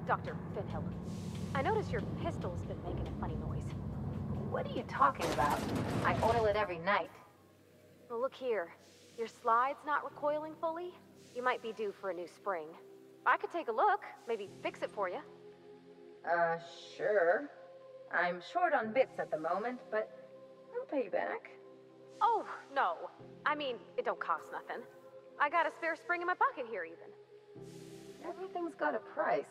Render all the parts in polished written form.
Dr. Finhill. I noticed your pistol's been making a funny noise. What are you talking about? I oil it every night. Well, look here. Your slide's not recoiling fully. You might be due for a new spring. I could take a look, maybe fix it for you. Sure. I'm short on bits at the moment, but I'll pay you back. Oh, no. I mean, it don't cost nothing. I got a spare spring in my pocket here, even. Everything's got a price.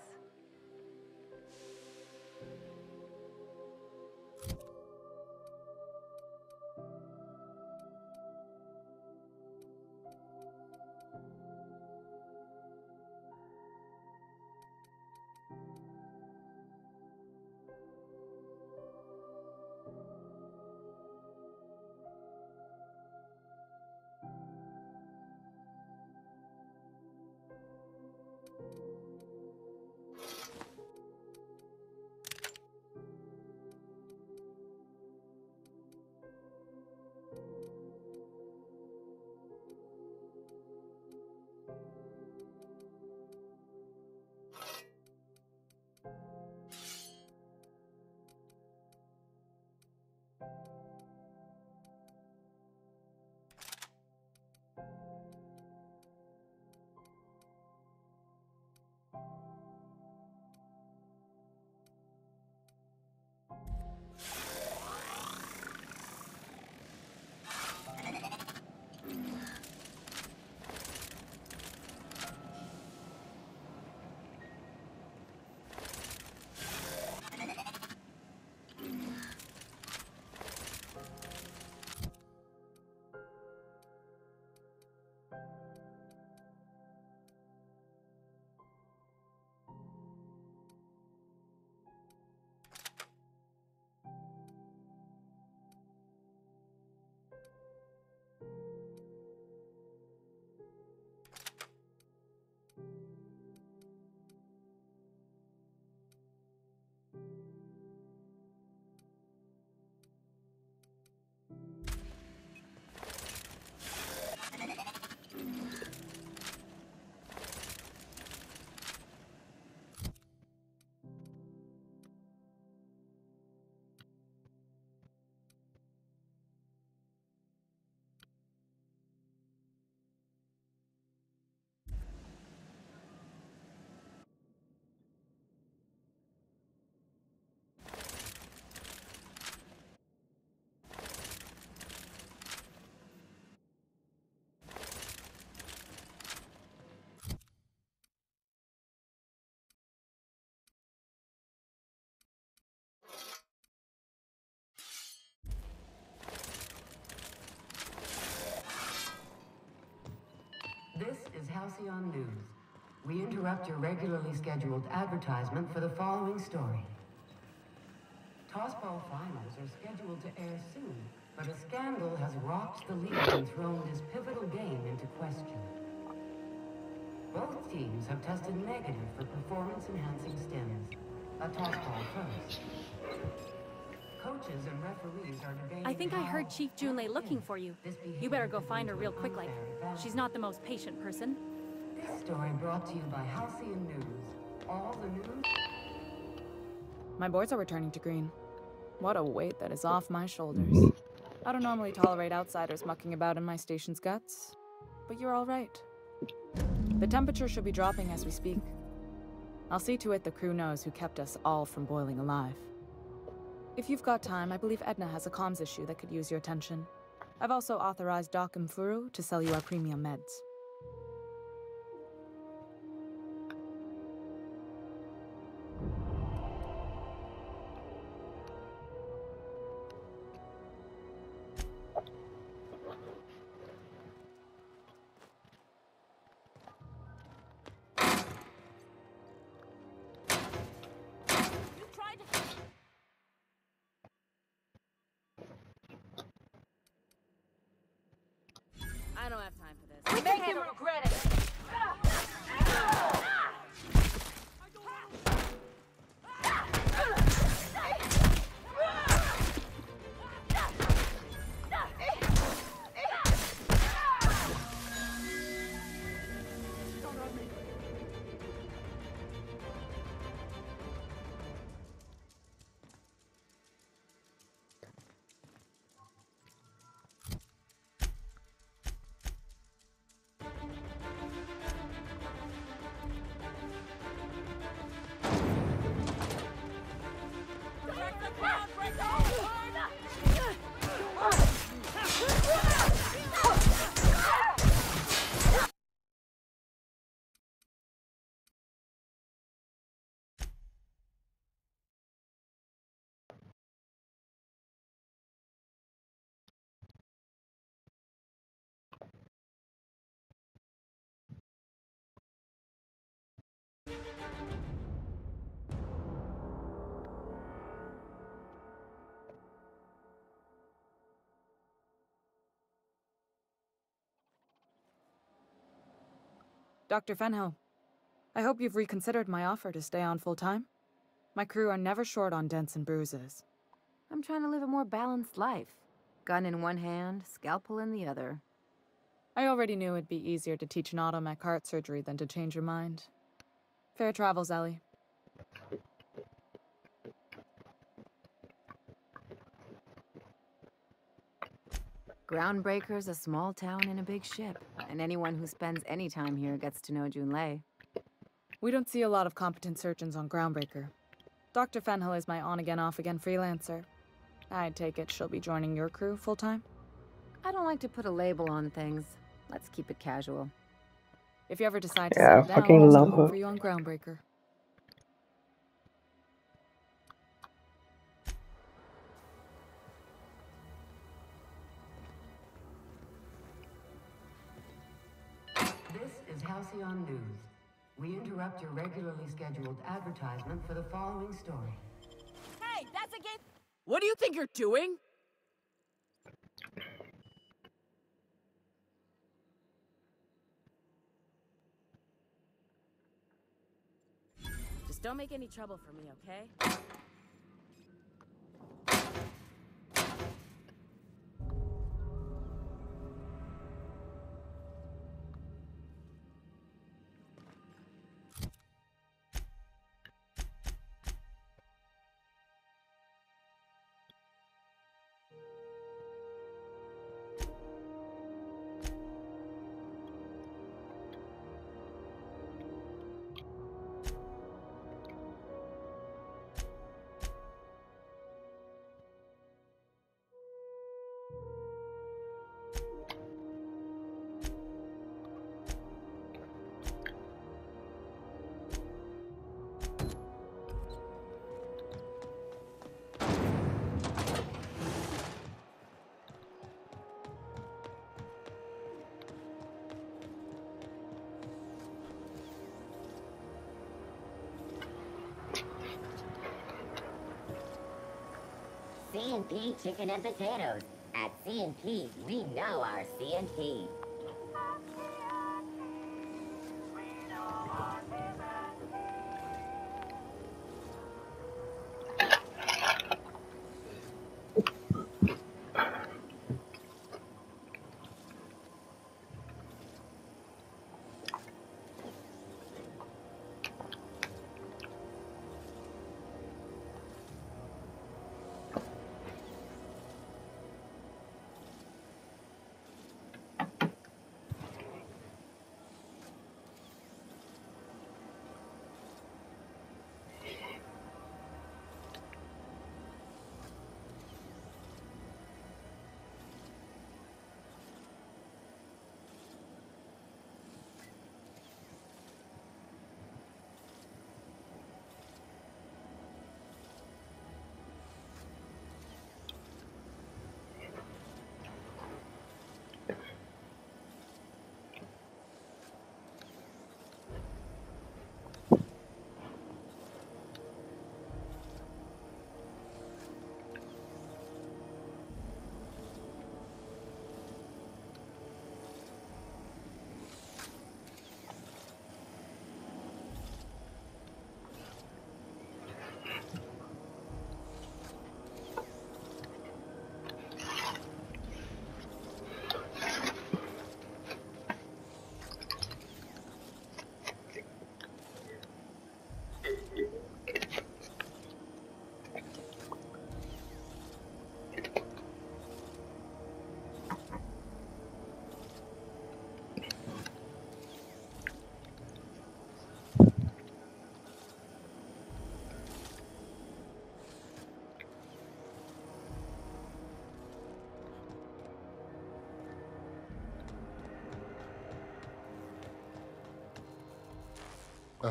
This is Halcyon News. We interrupt your regularly scheduled advertisement for the following story. Tossball finals are scheduled to air soon, but a scandal has rocked the league and thrown this pivotal game into question. Both teams have tested negative for performance-enhancing stims. A tossball first. Coaches and referees are debating. I think I heard Chief Junlei looking for you. You better go find her real quick, like. She's not the most patient person. This story brought to you by Halcyon News. All the news. My boards are returning to green. What a weight that is off my shoulders. I don't normally tolerate outsiders mucking about in my station's guts, but you're all right. The temperature should be dropping as we speak. I'll see to it the crew knows who kept us all from boiling alive. If you've got time, I believe Edna has a comms issue that could use your attention. I've also authorized Doc and Furu to sell you our premium meds. I don't have time for this. Make him regret it! Dr. Fenhill, I hope you've reconsidered my offer to stay on full-time. My crew are never short on dents and bruises. I'm trying to live a more balanced life. Gun in one hand, scalpel in the other. I already knew it'd be easier to teach an automech heart surgery than to change your mind. Fair travels, Ellie. Groundbreaker's a small town in a big ship, and anyone who spends any time here gets to know Junlei. We don't see a lot of competent surgeons on Groundbreaker. Dr. Fenhill is my on-again, off-again freelancer. I take it she'll be joining your crew full-time? I don't like to put a label on things. Let's keep it casual. If you ever decide to Yeah, settle down, fucking there's a love home her. for you on Groundbreaker. This is Halcyon News. We interrupt your regularly scheduled advertisement for the following story. Hey, that's a game. What do you think you're doing? Just don't make any trouble for me, okay? C&P chicken and potatoes. At C&P, we know our C&P.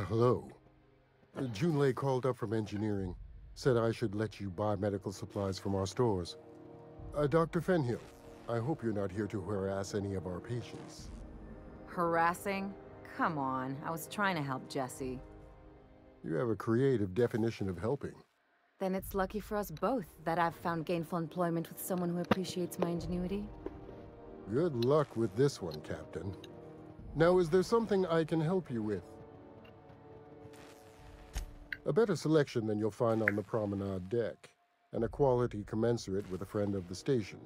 Hello. Junlei called up from engineering. Said I should let you buy medical supplies from our stores. Dr. Fenhill, I hope you're not here to harass any of our patients. Harassing? Come on, I was trying to help Jesse. You have a creative definition of helping. Then it's lucky for us both that I've found gainful employment with someone who appreciates my ingenuity. Good luck with this one, Captain. Now, is there something I can help you with? A better selection than you'll find on the promenade deck, and a quality commensurate with a friend of the station.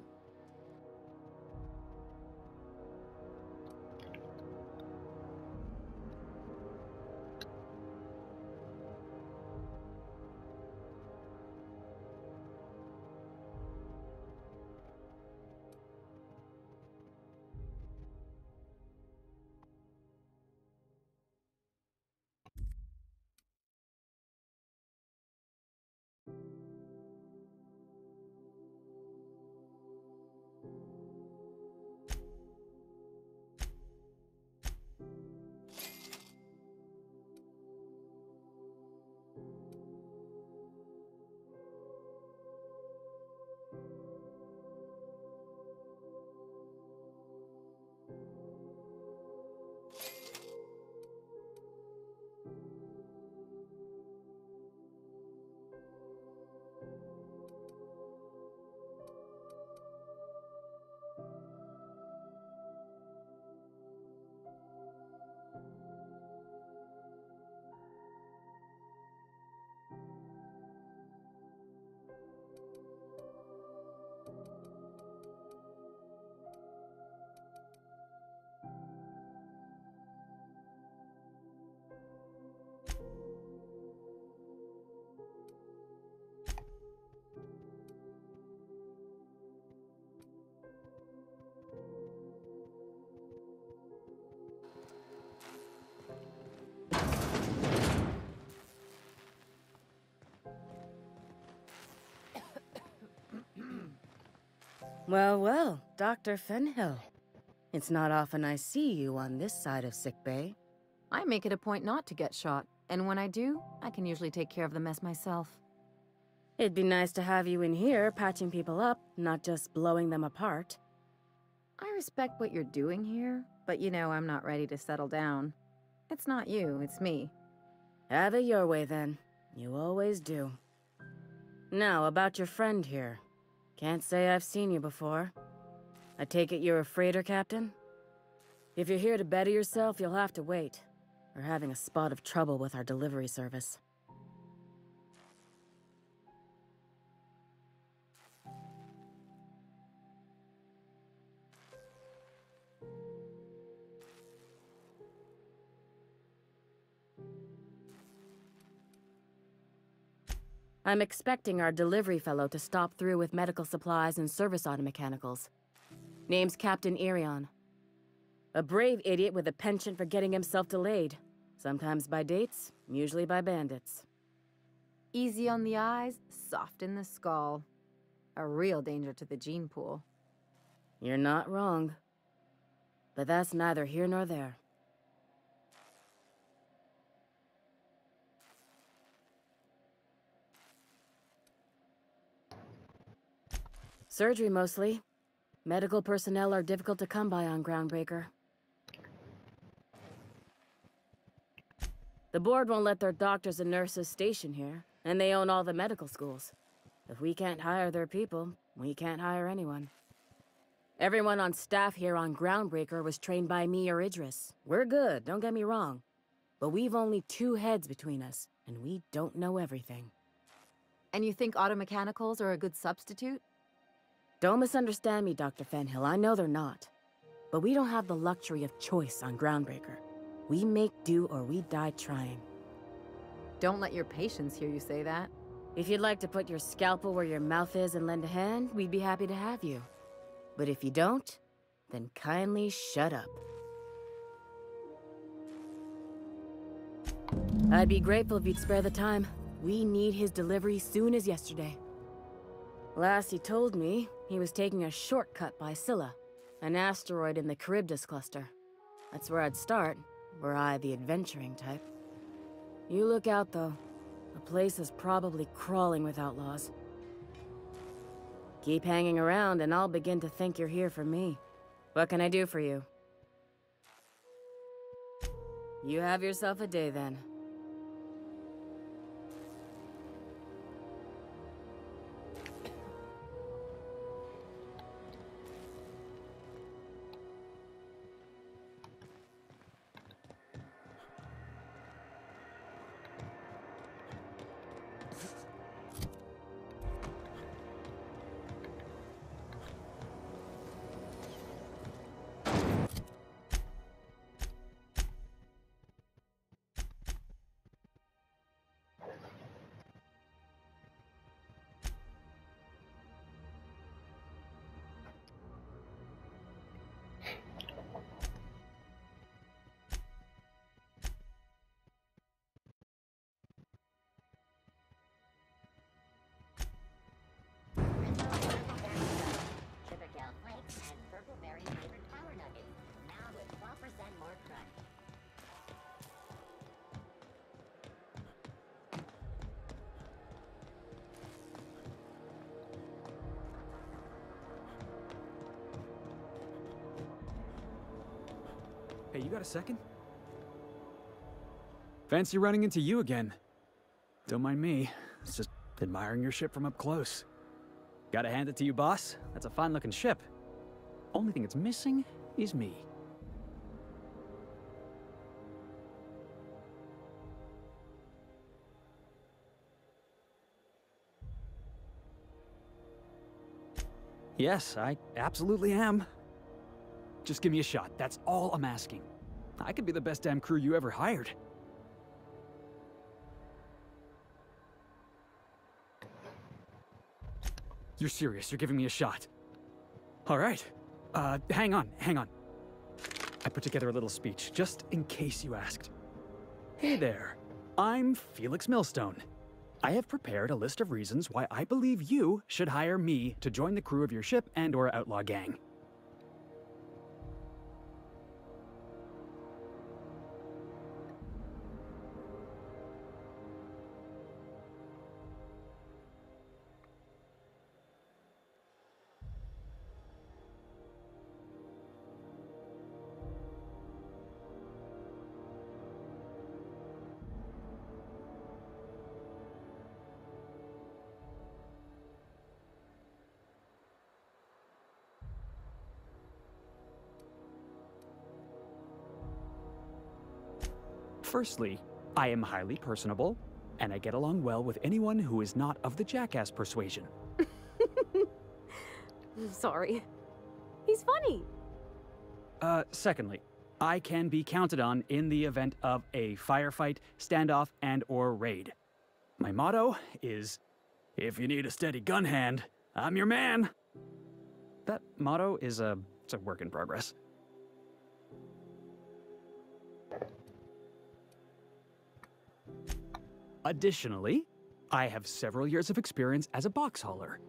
Well, well, Dr. Fenhill. It's not often I see you on this side of sickbay. I make it a point not to get shot, and when I do, I can usually take care of the mess myself. It'd be nice to have you in here patching people up, not just blowing them apart. I respect what you're doing here, but you know I'm not ready to settle down. It's not you, it's me. Have it your way, then. You always do. Now, about your friend here. Can't say I've seen you before. I take it you're a freighter captain? If you're here to better yourself, you'll have to wait. We're having a spot of trouble with our delivery service. I'm expecting our delivery fellow to stop through with medical supplies and service automechanicals. Name's Captain Irion. A brave idiot with a penchant for getting himself delayed. Sometimes by dates, usually by bandits. Easy on the eyes, soft in the skull. A real danger to the gene pool. You're not wrong. But that's neither here nor there. Surgery, mostly. Medical personnel are difficult to come by on Groundbreaker. The board won't let their doctors and nurses station here, and they own all the medical schools. If we can't hire their people, we can't hire anyone. Everyone on staff here on Groundbreaker was trained by me or Idris. We're good, don't get me wrong. But we've only 2 heads between us, and we don't know everything. And you think automechanicals are a good substitute? Don't misunderstand me, Dr. Fenhill. I know they're not. But we don't have the luxury of choice on Groundbreaker. We make do or we die trying. Don't let your patients hear you say that. If you'd like to put your scalpel where your mouth is and lend a hand, we'd be happy to have you. But if you don't, then kindly shut up. I'd be grateful if you'd spare the time. We need his delivery soon as yesterday. Last he told me, he was taking a shortcut by Scylla, an asteroid in the Charybdis cluster. That's where I'd start, were I the adventuring type. You look out, though. The place is probably crawling with outlaws. Keep hanging around, and I'll begin to think you're here for me. What can I do for you? You have yourself a day, then. Hey, you got a second? Fancy running into you again. Don't mind me. It's just admiring your ship from up close. Gotta hand it to you, boss. That's a fine-looking ship. Only thing it's missing is me. Yes, I absolutely am. Just give me a shot. That's all I'm asking. I could be the best damn crew you ever hired. You're serious. You're giving me a shot. All right. Hang on. I put together a little speech, just in case you asked. Hey there. I'm Felix Millstone. I have prepared a list of reasons why I believe you should hire me to join the crew of your ship and/or outlaw gang. Firstly, I am highly personable, and I get along well with anyone who is not of the jackass persuasion. Sorry. He's funny. Secondly, I can be counted on in the event of a firefight, standoff, and/or raid. My motto is, if you need a steady gun hand, I'm your man. That motto is it's a work in progress. Additionally, I have several years of experience as a box hauler.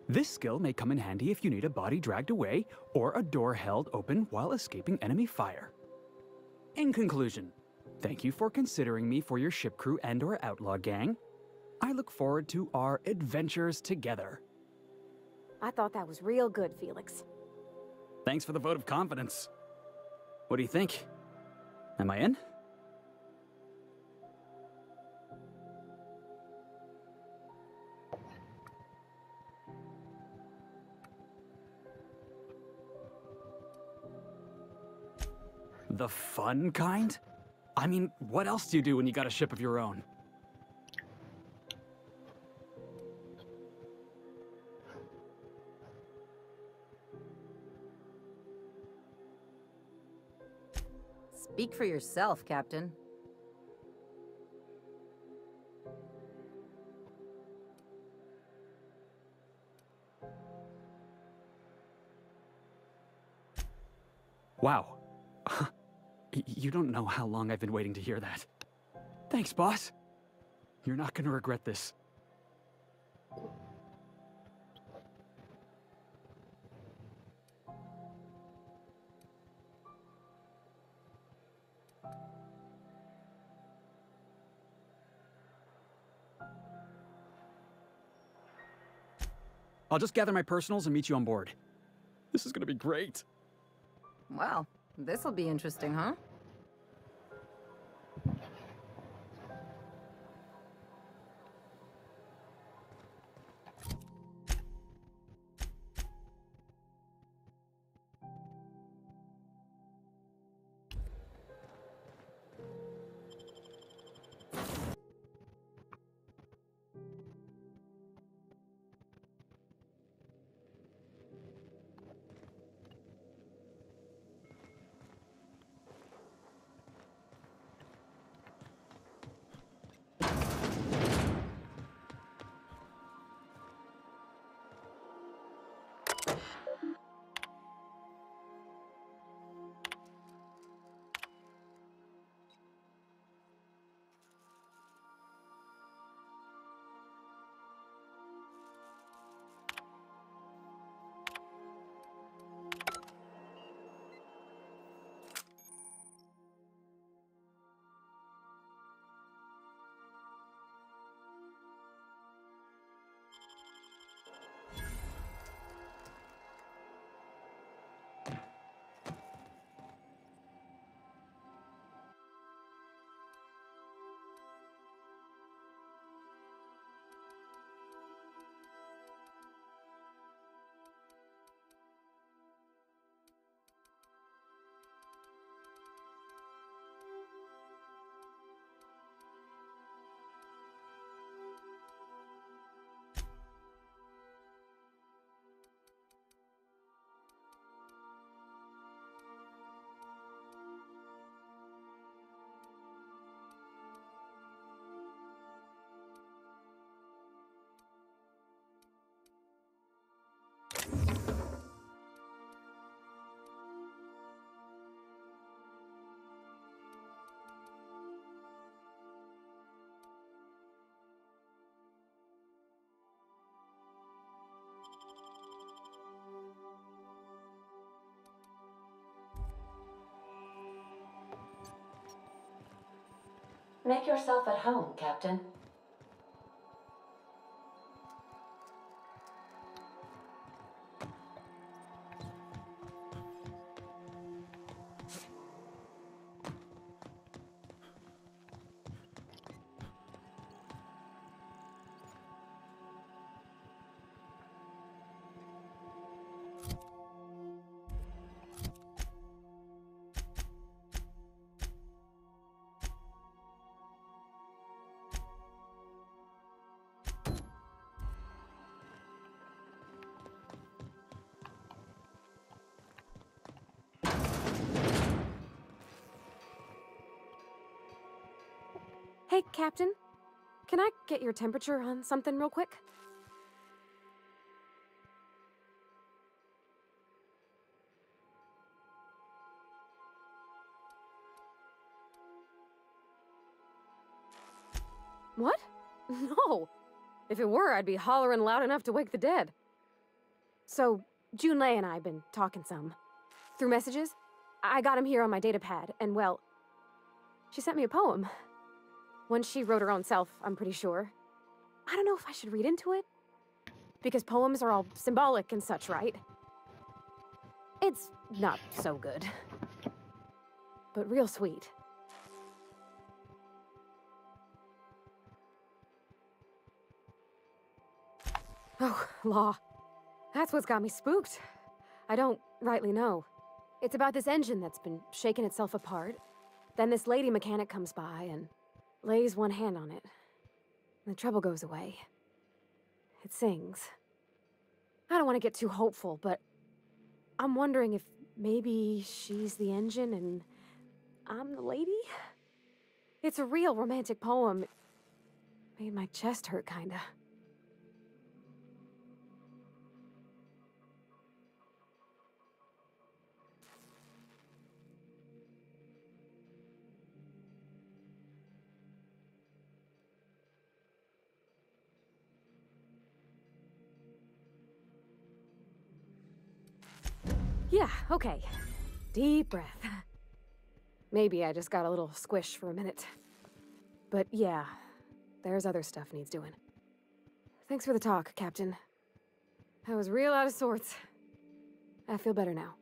This skill may come in handy if you need a body dragged away or a door held open while escaping enemy fire. In conclusion, thank you for considering me for your ship crew and/or outlaw gang. I look forward to our adventures together. I thought that was real good, Felix. Thanks for the vote of confidence. What do you think? Am I in? The fun kind? I mean, what else do you do when you got a ship of your own? Speak for yourself, Captain. Wow. You don't know how long I've been waiting to hear that. Thanks, boss. You're not gonna regret this. I'll just gather my personals and meet you on board. This is gonna be great. Well, this'll be interesting, huh? Make yourself at home, Captain. Hey, Captain. Can I get your temperature on something real quick? What? No. If it were, I'd be hollering loud enough to wake the dead. So, Junlei and I have been talking some. Through messages. I got him here on my datapad, and well, she sent me a poem. One she wrote her own self, I'm pretty sure. I don't know if I should read into it. Because poems are all symbolic and such, right? It's not so good. But real sweet. Oh, law. That's what's got me spooked. I don't rightly know. It's about this engine that's been shaking itself apart. Then this lady mechanic comes by and lays one hand on it. The trouble goes away. It sings. I don't want to get too hopeful, but I'm wondering if maybe she's the engine and I'm the lady? It's a real romantic poem. It made my chest hurt, kinda. Yeah, okay. Deep breath. Maybe I just got a little squish for a minute. But yeah, there's other stuff needs doing. Thanks for the talk, Captain. I was real out of sorts. I feel better now.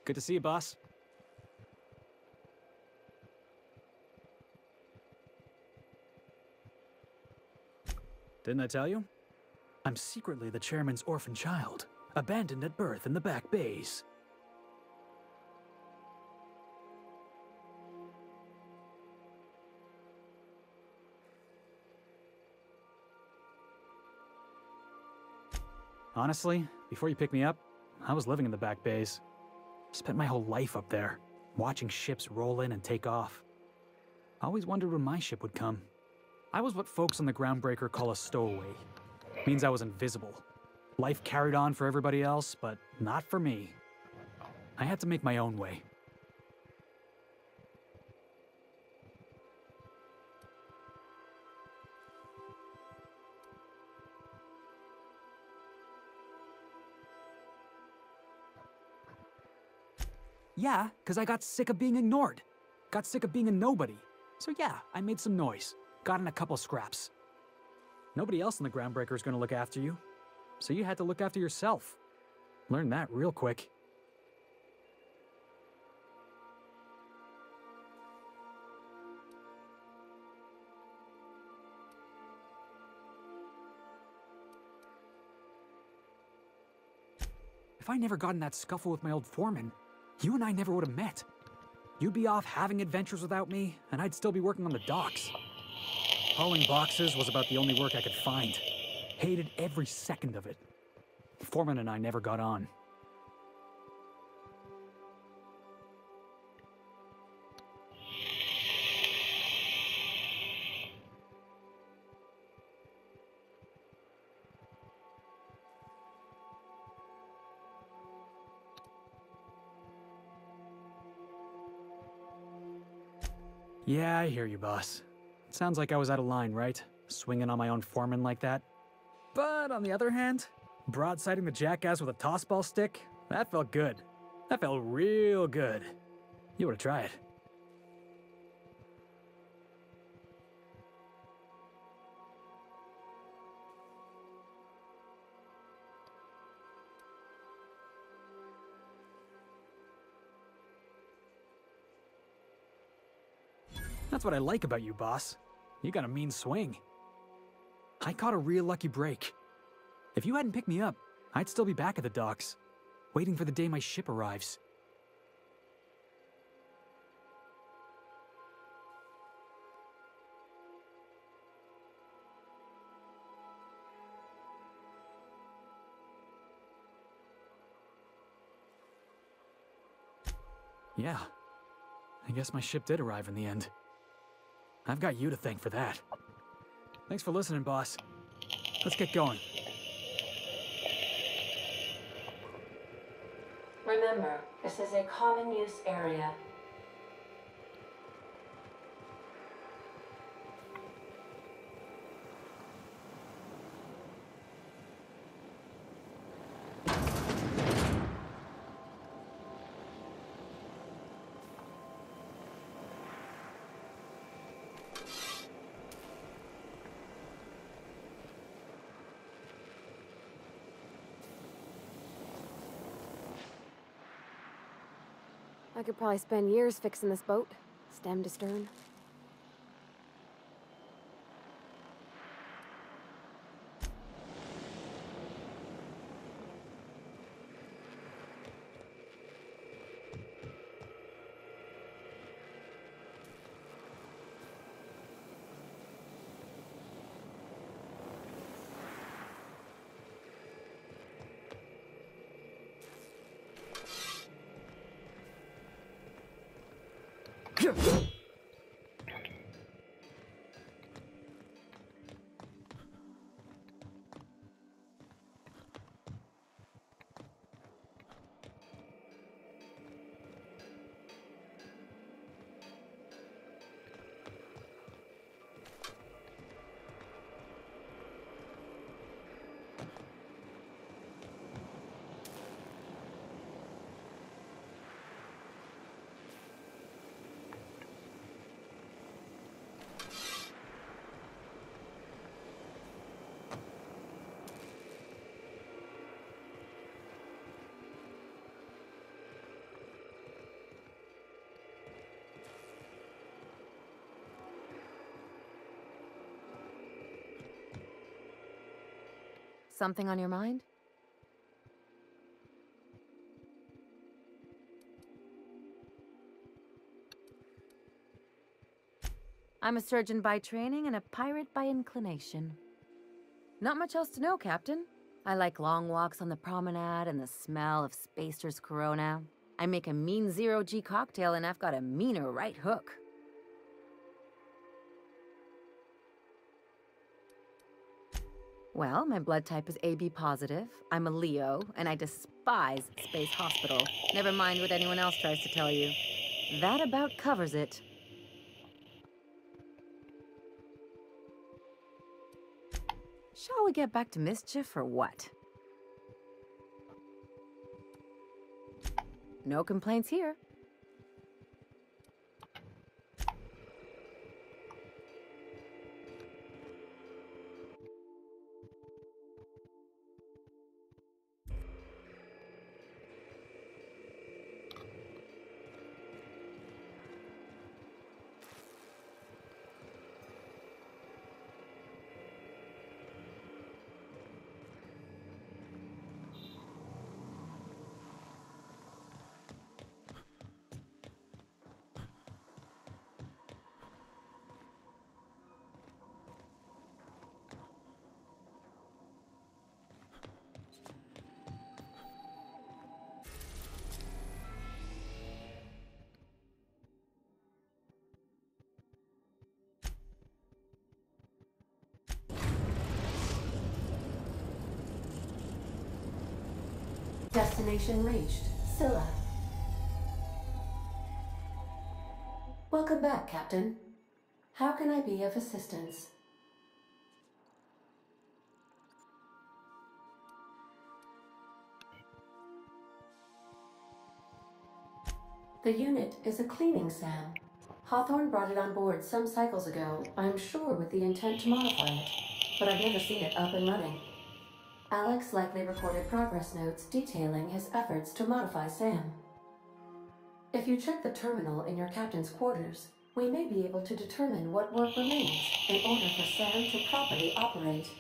Good to see you, boss. Didn't I tell you? I'm secretly the chairman's orphan child, abandoned at birth in the back bays. Honestly, before you picked me up, I was living in the back bays. Spent my whole life up there, watching ships roll in and take off. I always wondered when my ship would come. I was what folks on the Groundbreaker call a stowaway. Means I was invisible. Life carried on for everybody else, but not for me. I had to make my own way. Yeah, because I got sick of being ignored. Got sick of being a nobody. So yeah, I made some noise. Got in a couple scraps. Nobody else in the Groundbreaker is going to look after you. So you had to look after yourself. Learned that real quick. If I never got in that scuffle with my old foreman, you and I never would have met. You'd be off having adventures without me, and I'd still be working on the docks. Hauling boxes was about the only work I could find. Hated every second of it. Foreman and I never got on. Yeah, I hear you, boss. It sounds like I was out of line, right? Swinging on my own foreman like that. But on the other hand, broadsiding the jackass with a tossball stick, that felt good. That felt real good. You ought to try it. That's what I like about you, boss. You got a mean swing. I caught a real lucky break. If you hadn't picked me up, I'd still be back at the docks, waiting for the day my ship arrives. Yeah, I guess my ship did arrive in the end. I've got you to thank for that. Thanks for listening, boss. Let's get going. Remember, this is a common use area. I could probably spend years fixing this boat, stem to stern. Something on your mind? I'm a surgeon by training and a pirate by inclination. Not much else to know, Captain. I like long walks on the promenade and the smell of Spacer's Corona. I make a mean zero-G cocktail and I've got a meaner right hook. Well, my blood type is AB positive, I'm a Leo, and I despise Space Hospital. Never mind what anyone else tries to tell you. That about covers it. Shall we get back to mischief or what? No complaints here. Destination reached. Scylla. Welcome back, Captain. How can I be of assistance? The unit is a cleaning SAM. Hawthorne brought it on board some cycles ago, I'm sure with the intent to modify it, but I've never seen it up and running. Alex likely recorded progress notes detailing his efforts to modify Sam. If you check the terminal in your captain's quarters, we may be able to determine what work remains in order for Sam to properly operate.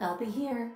I'll be here.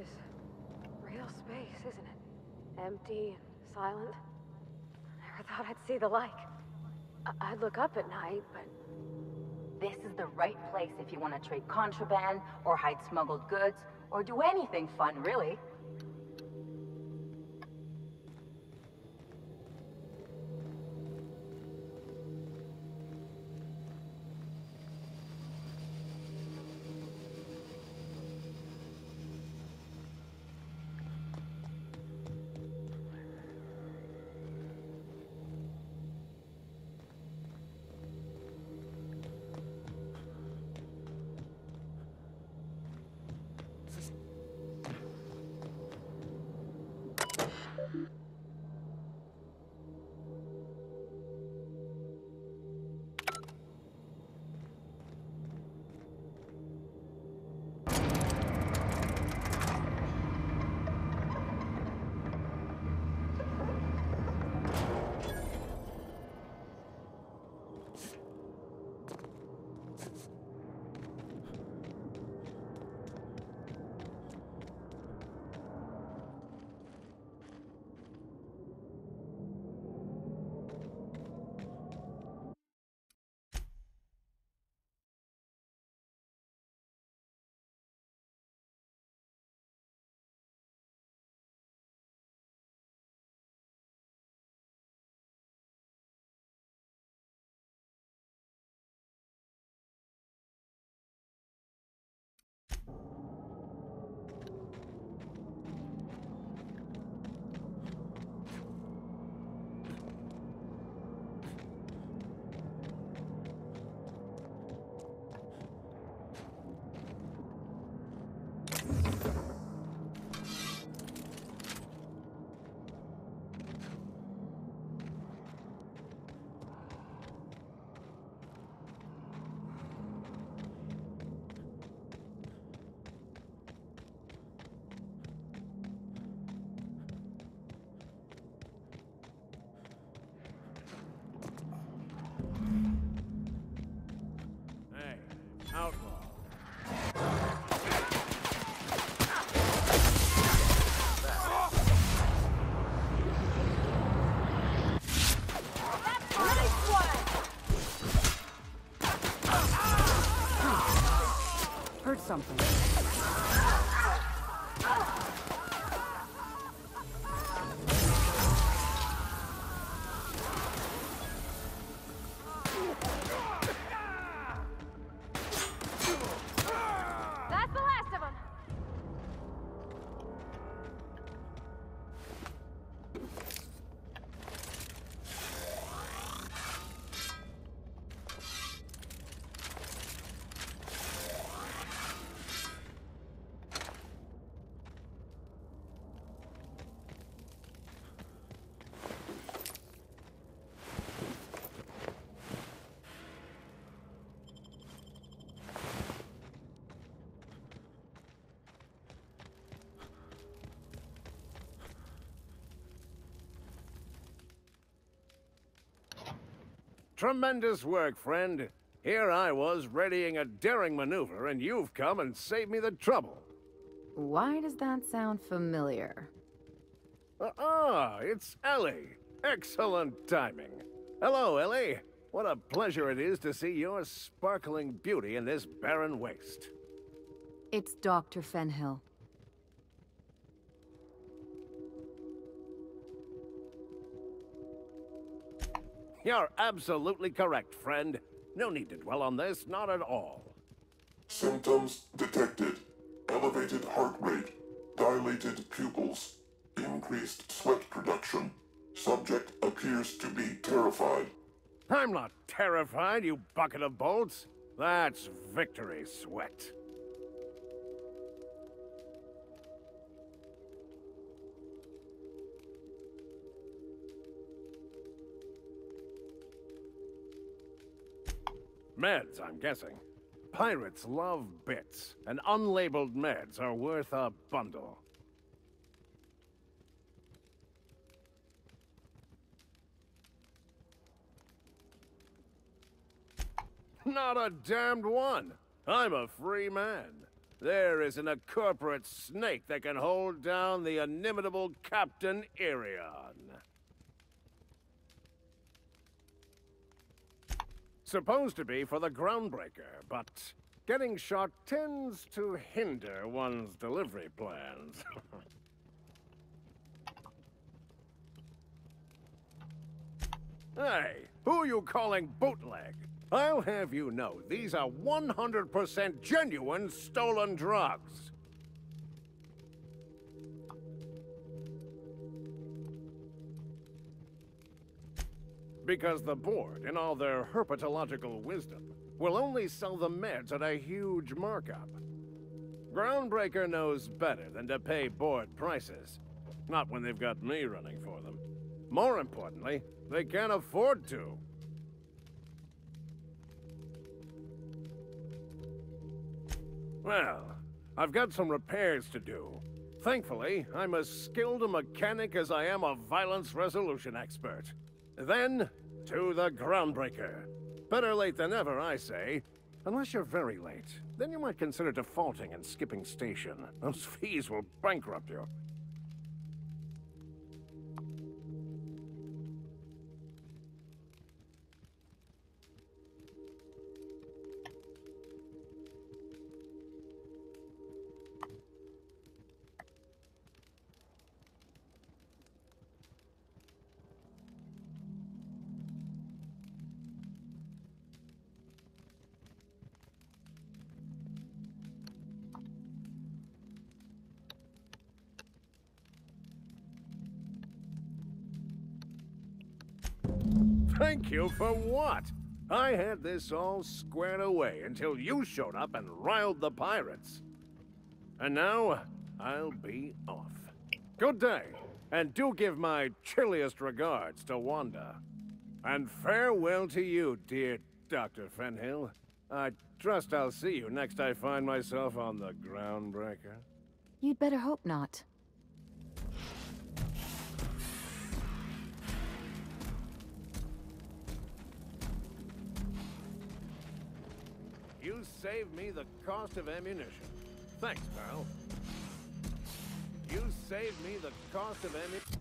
is real space, isn't it? Empty and silent. Never thought I'd see the like. I'd look up at night, but... This is the right place if you want to trade contraband, or hide smuggled goods, or do anything fun, really. Heard something. That's the last of them! Tremendous work, friend. Here I was readying a daring maneuver, and you've come and saved me the trouble. Why does that sound familiar? It's Ellie. Excellent timing. Hello, Ellie. What a pleasure it is to see your sparkling beauty in this barren waste. It's Dr. Fenhill. You're absolutely correct, friend. No need to dwell on this, not at all. Symptoms detected. Elevated heart rate, dilated pupils, increased sweat production. Subject appears to be terrified. I'm not terrified, you bucket of bolts. That's victory sweat. Meds, I'm guessing. Pirates love bits, and unlabeled meds are worth a bundle. Not a damned one. I'm a free man. There isn't a corporate snake that can hold down the inimitable Captain Irion. Supposed to be for the Groundbreaker, but getting shot tends to hinder one's delivery plans. Hey, who are you calling bootleg? I'll have you know, these are 100% genuine stolen drugs. Because the board, in all their herpetological wisdom, will only sell the meds at a huge markup. Groundbreaker knows better than to pay board prices. Not when they've got me running for them. More importantly, they can't afford to. Well, I've got some repairs to do. Thankfully, I'm as skilled a mechanic as I am a violence resolution expert. Then, to the Groundbreaker. Better late than never, I say. Unless you're very late. Then you might consider defaulting and skipping station. Those fees will bankrupt you. Thank you for what? I had this all squared away until you showed up and riled the pirates. And now, I'll be off. Good day, and do give my chilliest regards to Wanda. And farewell to you, dear Dr. Fenhill. I trust I'll see you next I find myself on the Groundbreaker. You'd better hope not. You saved me the cost of ammunition. Thanks, pal. You saved me the cost of ammunition.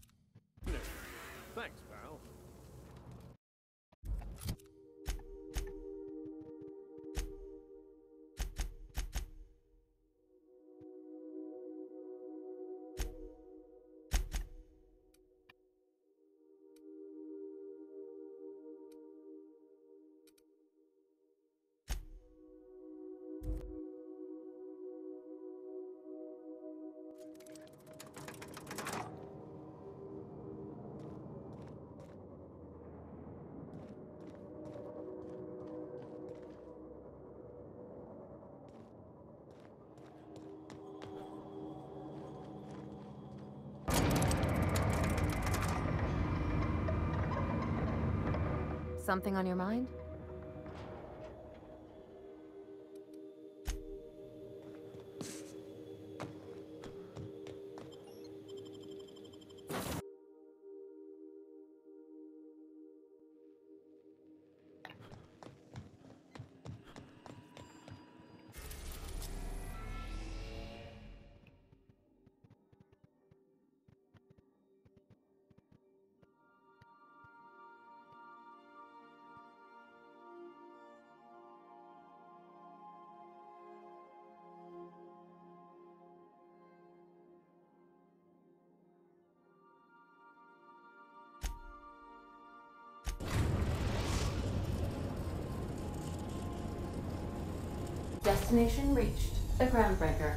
Thanks, pal. Something on your mind? Destination reached. The Groundbreaker.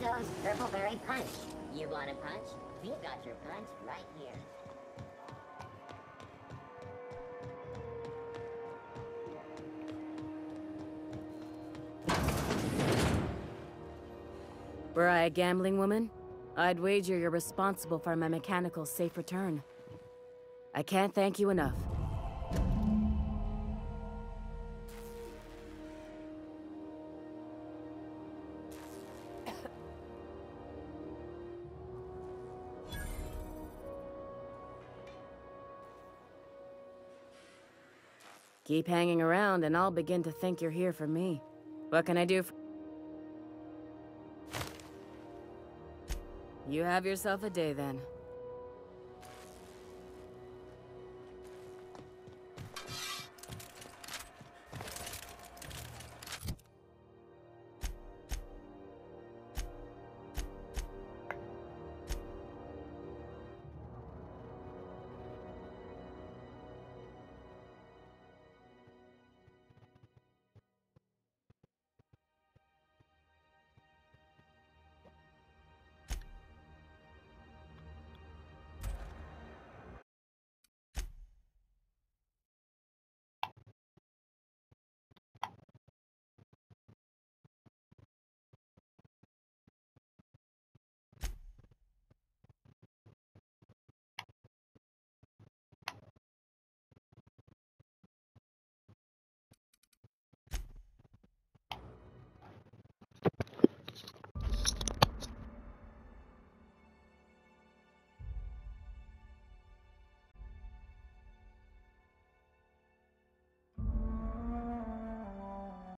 Rizzo's Purpleberry Punch. You want a punch? We've got your punch right here. Were I a gambling woman, I'd wager you're responsible for my mechanical safe return. I can't thank you enough. Keep hanging around and I'll begin to think you're here for me. What can I do for... You have yourself a day then.